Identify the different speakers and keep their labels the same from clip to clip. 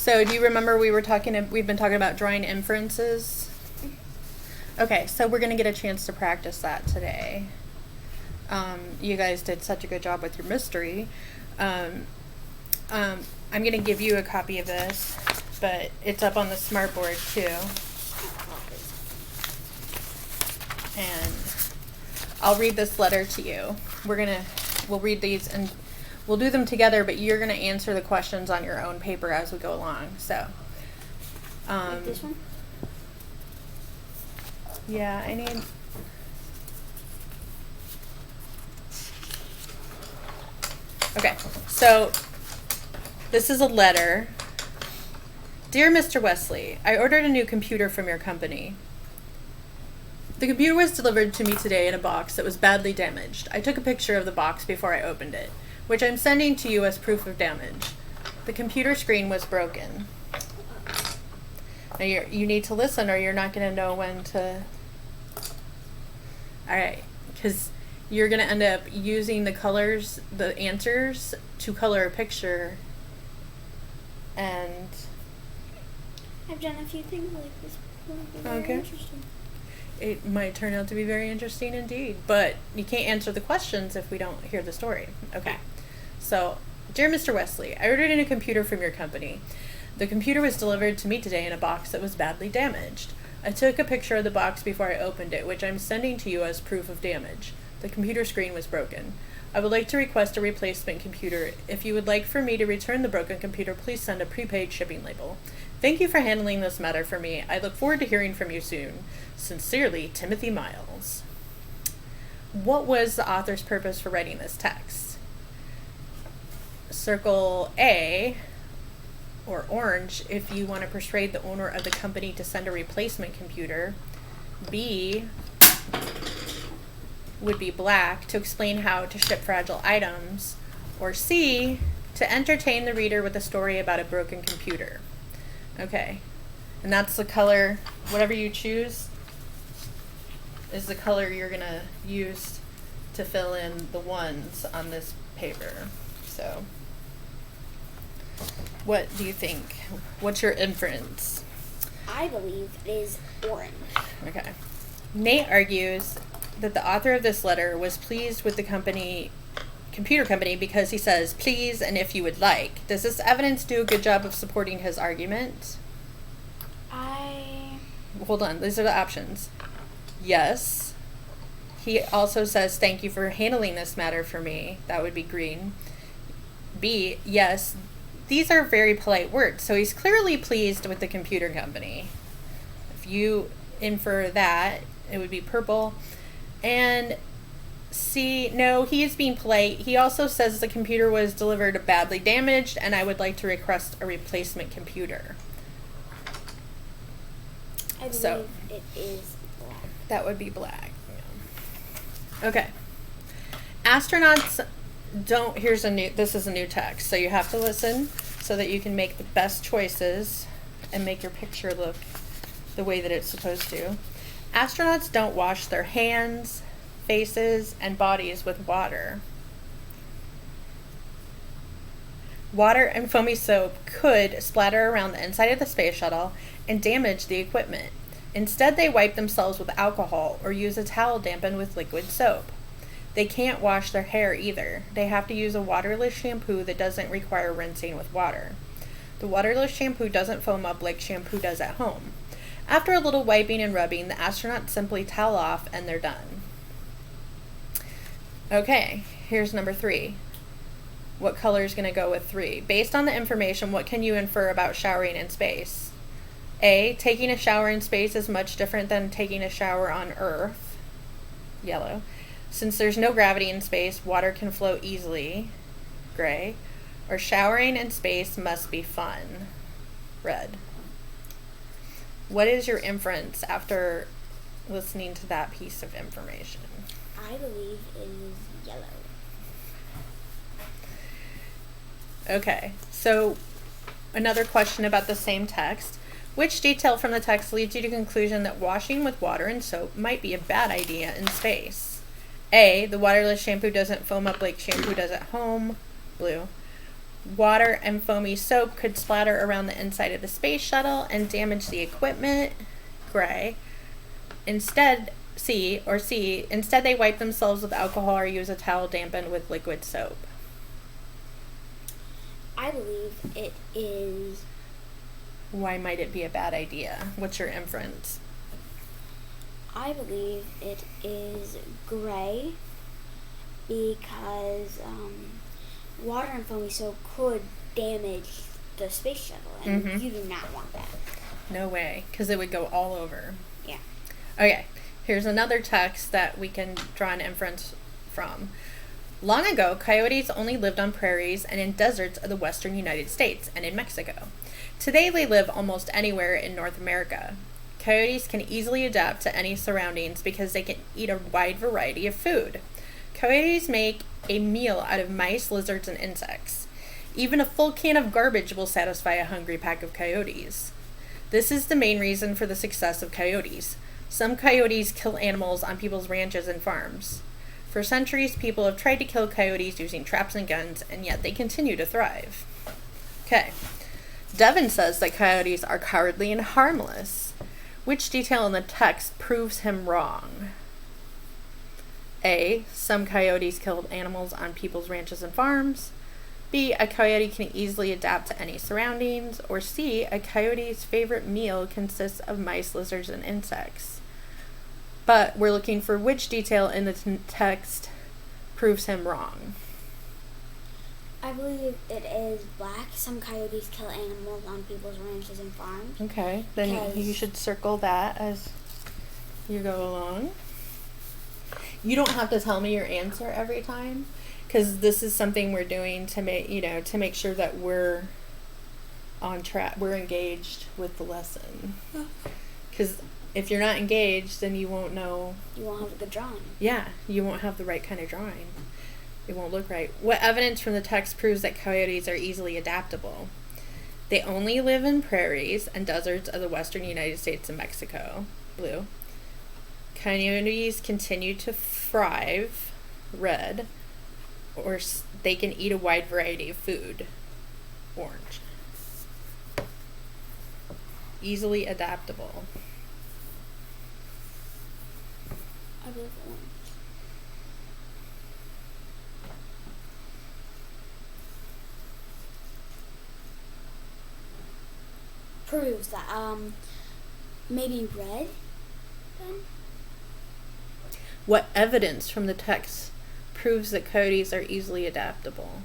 Speaker 1: So do you remember we've been talking about drawing inferences? Okay, so we're going to get a chance to practice that today. You guys did such a good job with your mystery. I'm going to give you a copy of this, but it's up on the smartboard too. And I'll read this letter to you. We'll read these and we'll do them together, but you're going to answer the questions on your own paper as we go along. So,
Speaker 2: like this one?
Speaker 1: Yeah, I need. Okay, so this is a letter. Dear Mr. Wesley, I ordered a new computer from your company. The computer was delivered to me today in a box that was badly damaged. I took a picture of the box before I opened it, which I'm sending to you as proof of damage. The computer screen was broken. Now you need to listen or you're not going to know when to... Alright, because you're going to end up using the colors, the answers, to color a picture. And...
Speaker 2: I've done a few things like this before. They're very interesting.
Speaker 1: It might turn out to be very interesting indeed, but you can't answer the questions if we don't hear the story. Okay. So, dear Mr. Wesley, I ordered a new computer from your company. The computer was delivered to me today in a box that was badly damaged. I took a picture of the box before I opened it, which I'm sending to you as proof of damage. The computer screen was broken. I would like to request a replacement computer. If you would like for me to return the broken computer, please send a prepaid shipping label. Thank you for handling this matter for me. I look forward to hearing from you soon. Sincerely, Timothy Miles. What was the author's purpose for writing this text? Circle A, or orange, if you want to persuade the owner of the company to send a replacement computer. B would be black, to explain how to ship fragile items. Or C, to entertain the reader with a story about a broken computer. Okay, and that's the color, whatever you choose is the color you're going to use to fill in the ones on this paper. So, what do you think? What's your inference?
Speaker 2: I believe it is orange.
Speaker 1: Okay. Nate argues that the author of this letter was pleased with the computer company because he says, please and if you would like. Does this evidence do a good job of supporting his argument? Hold on, these are the options. Yes. He also says, thank you for handling this matter for me. That would be green. B, yes. These are very polite words, so he's clearly pleased with the computer company. If you infer that, it would be purple. And C, no, he is being polite. He also says the computer was delivered badly damaged, and I would like to request a replacement computer.
Speaker 2: I believe it is black.
Speaker 1: That would be black. Yeah. Okay. Astronauts don't, this is a new text, so you have to listen so that you can make the best choices and make your picture look the way that it's supposed to. Astronauts don't wash their hands, faces, and bodies with water. Water and foamy soap could splatter around the inside of the space shuttle and damage the equipment. Instead, they wipe themselves with alcohol or use a towel dampened with liquid soap. They can't wash their hair either. They have to use a waterless shampoo that doesn't require rinsing with water. The waterless shampoo doesn't foam up like shampoo does at home. After a little wiping and rubbing, the astronauts simply towel off and they're done. Okay, here's number 3. What color is going to go with 3? Based on the information, what can you infer about showering in space? A, taking a shower in space is much different than taking a shower on Earth. Yellow. Since there's no gravity in space, water can flow easily. Gray. Or showering in space must be fun. Red. What is your inference after listening to that piece of information?
Speaker 2: I believe it is yellow.
Speaker 1: Okay, so another question about the same text. Which detail from the text leads you to the conclusion that washing with water and soap might be a bad idea in space? A, the waterless shampoo doesn't foam up like shampoo does at home. Blue. Water and foamy soap could splatter around the inside of the space shuttle and damage the equipment. Gray. Instead, C, instead they wipe themselves with alcohol or use a towel dampened with liquid soap.
Speaker 2: I believe it is.
Speaker 1: Why might it be a bad idea? What's your inference?
Speaker 2: I believe it is gray because water and foamy soap could damage the space shuttle, and you do not want that.
Speaker 1: No way, because it would go all over.
Speaker 2: Yeah.
Speaker 1: Okay, here's another text that we can draw an inference from. Long ago, coyotes only lived on prairies and in deserts of the western United States and in Mexico. Today, they live almost anywhere in North America. Coyotes can easily adapt to any surroundings because they can eat a wide variety of food. Coyotes make a meal out of mice, lizards, and insects. Even a full can of garbage will satisfy a hungry pack of coyotes. This is the main reason for the success of coyotes. Some coyotes kill animals on people's ranches and farms. For centuries, people have tried to kill coyotes using traps and guns, and yet they continue to thrive. Okay. Devin says that coyotes are cowardly and harmless. Which detail in the text proves him wrong? A. Some coyotes kill animals on people's ranches and farms. B. A coyote can easily adapt to any surroundings. Or C. A coyote's favorite meal consists of mice, lizards, and insects. But we're looking for which detail in the text proves him wrong.
Speaker 2: I believe it is black. Some coyotes kill animals on people's ranches and farms.
Speaker 1: Okay, then you should circle that as you go along. You don't have to tell me your answer every time, because this is something we're doing to make sure that we're on track, we're engaged with the lesson. Because if you're not engaged, then you won't know.
Speaker 2: You won't have a good drawing.
Speaker 1: Yeah, you won't have the right kind of drawing. It won't look right. What evidence from the text proves that coyotes are easily adaptable? They only live in prairies and deserts of the western United States and Mexico. Blue. Coyotes continue to thrive. Red. Or they can eat a wide variety of food. Orange. Easily adaptable.
Speaker 2: I believe orange. Proves that maybe red then?
Speaker 1: What evidence from the text proves that coyotes are easily adaptable?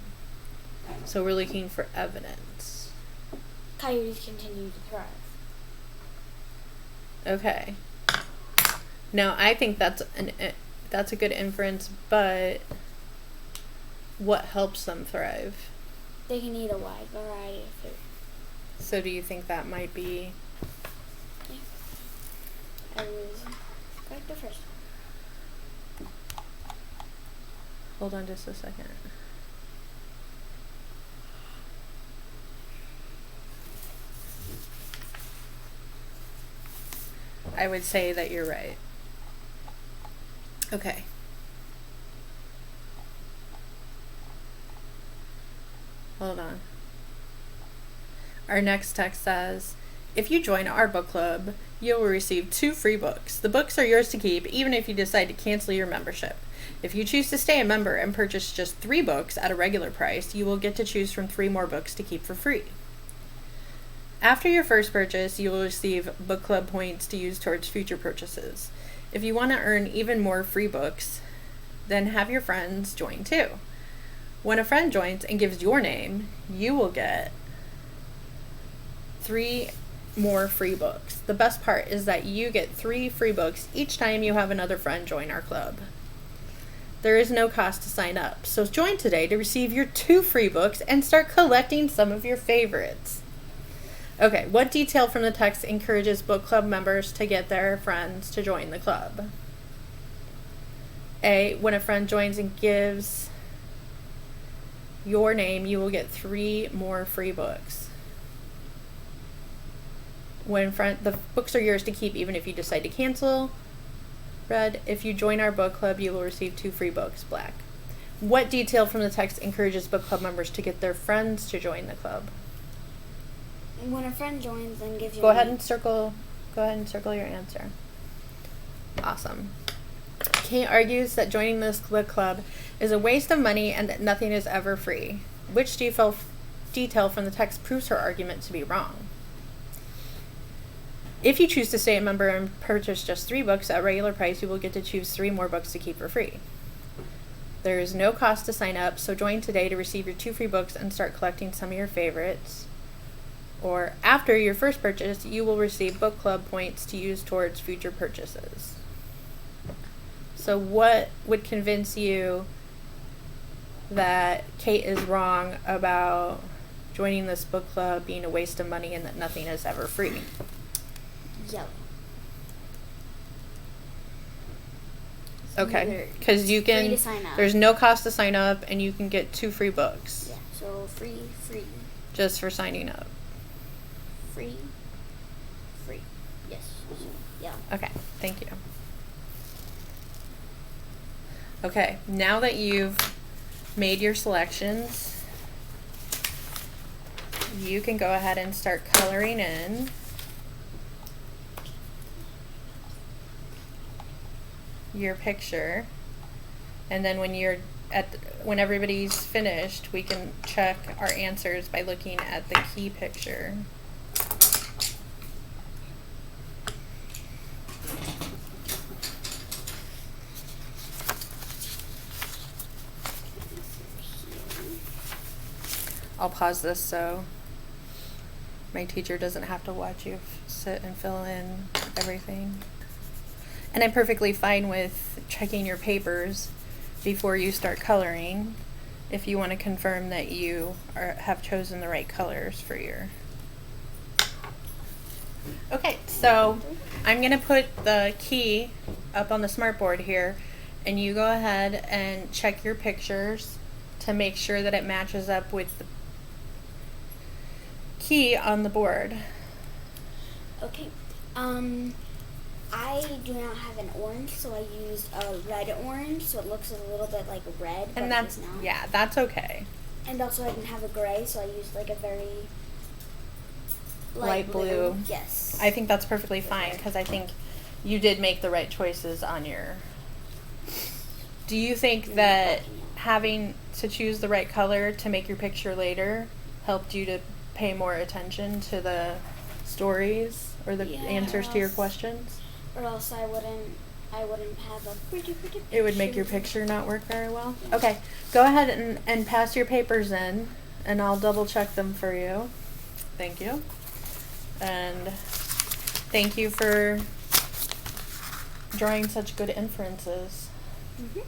Speaker 1: So we're looking for evidence.
Speaker 2: Coyotes continue to thrive.
Speaker 1: Okay. Now I think that's a good inference, but what helps them thrive?
Speaker 2: They can eat a wide variety of food.
Speaker 1: So do you think that might be?
Speaker 2: Yeah. I was correct the first.
Speaker 1: Hold on just a second. I would say that you're right. Okay. Hold on. Our next text says, if you join our book club, you will receive 2 free books. The books are yours to keep, even if you decide to cancel your membership. If you choose to stay a member and purchase just 3 books at a regular price, you will get to choose from 3 more books to keep for free. After your first purchase, you will receive book club points to use towards future purchases. If you want to earn even more free books, then have your friends join too. When a friend joins and gives your name, you will get 3 more free books. The best part is that you get 3 free books each time you have another friend join our club. There is no cost to sign up, so join today to receive your 2 free books and start collecting some of your favorites. Okay, what detail from the text encourages book club members to get their friends to join the club? A, when a friend joins and gives your name, you will get 3 more free books. The books are yours to keep even if you decide to cancel. Red, if you join our book club, you will receive 2 free books. Black. What detail from the text encourages book club members to get their friends to join the club?
Speaker 2: When a friend joins and gives you
Speaker 1: Go ahead and circle your answer. Awesome. Kate argues that joining this book club is a waste of money and that nothing is ever free. Which detail from the text proves her argument to be wrong? If you choose to stay a member and purchase just 3 books at regular price, you will get to choose 3 more books to keep for free. There is no cost to sign up, so join today to receive your 2 free books and start collecting some of your favorites. Or after your first purchase, you will receive book club points to use towards future purchases. So what would convince you that Kate is wrong about joining this book club being a waste of money and that nothing is ever free?
Speaker 2: Yellow.
Speaker 1: Okay, because you
Speaker 2: Free
Speaker 1: can,
Speaker 2: to sign up.
Speaker 1: there's no cost to sign up and you can get 2 free books
Speaker 2: Yeah, so free.
Speaker 1: just for signing up.
Speaker 2: Free. Yes. So, yeah.
Speaker 1: Okay, thank you. Okay, now that you've made your selections, you can go ahead and start coloring in. Your picture, and then when everybody's finished, we can check our answers by looking at the key picture. I'll pause this so my teacher doesn't have to watch you sit and fill in everything. And I'm perfectly fine with checking your papers before you start coloring if you want to confirm that you have chosen the right colors for your... Okay, so I'm going to put the key up on the smartboard here, and you go ahead and check your pictures to make sure that it matches up with the key on the board.
Speaker 2: Okay. I do not have an orange, so I used a red orange, so it looks a little bit like red, but
Speaker 1: And
Speaker 2: it
Speaker 1: that's,
Speaker 2: is not.
Speaker 1: yeah, that's okay.
Speaker 2: And also I didn't have a gray, so I used like a very
Speaker 1: Light blue.
Speaker 2: Yes.
Speaker 1: I think that's perfectly fine because I think you did make the right choices on your... Do you think that having to choose the right color to make your picture later helped you to pay more attention to the stories or the answers to your questions?
Speaker 2: Or else I wouldn't have a pretty picture.
Speaker 1: It would make your picture not work very well? Okay, go ahead and pass your papers in, and I'll double check them for you. Thank you. And thank you for drawing such good inferences.
Speaker 2: Mm-hmm.